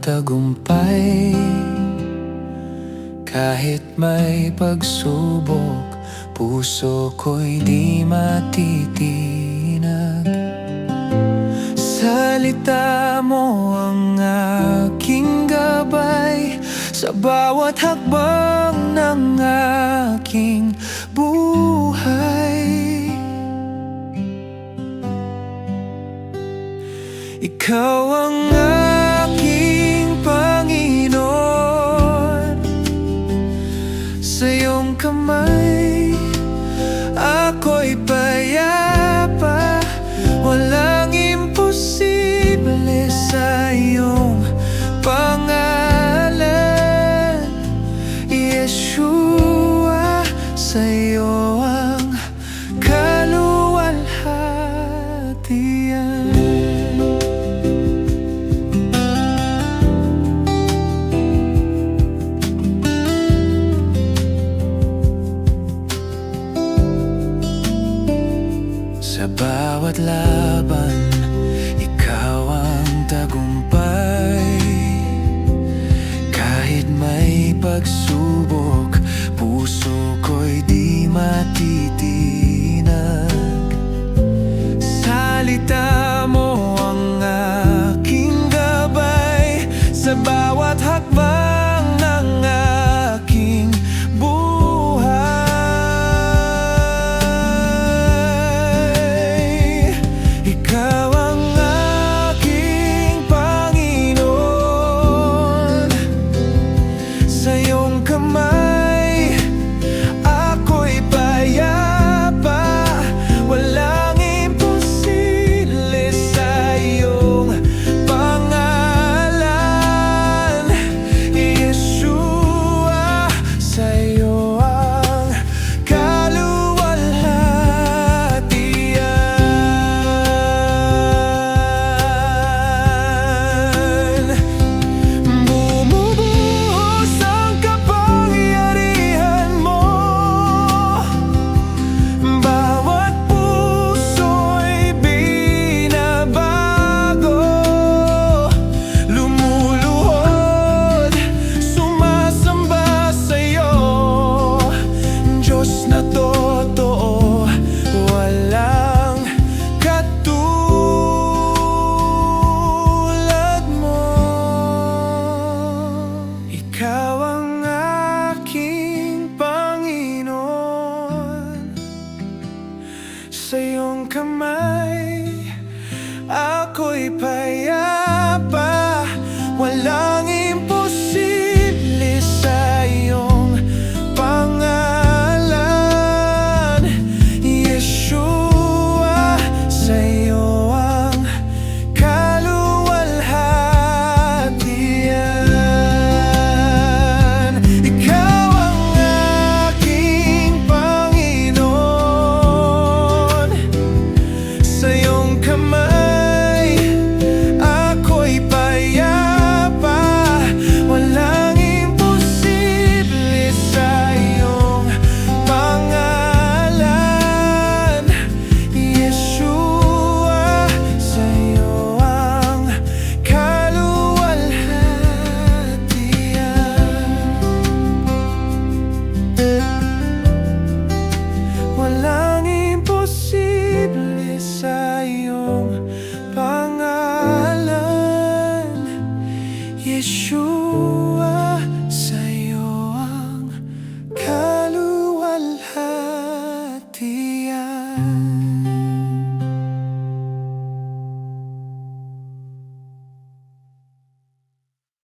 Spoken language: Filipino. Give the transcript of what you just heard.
tagumpay. Kahit may pagsubok, puso ko'y di matitinag. Salita mo ang aking gabay sa bawat hakbang ng aking buhay. Ikaw ang aking Panginoon, sa iyong kamay ako'y payapa. Walang imposible sa iyong pangalan, Yeshua. Sa iyo ang kaluwalhatian. Sa bawat laban, ikaw ang tagumpay. Kahit may pagsubok, puso ko'y di matitinag. Salita mo ang aking gabay sa bawat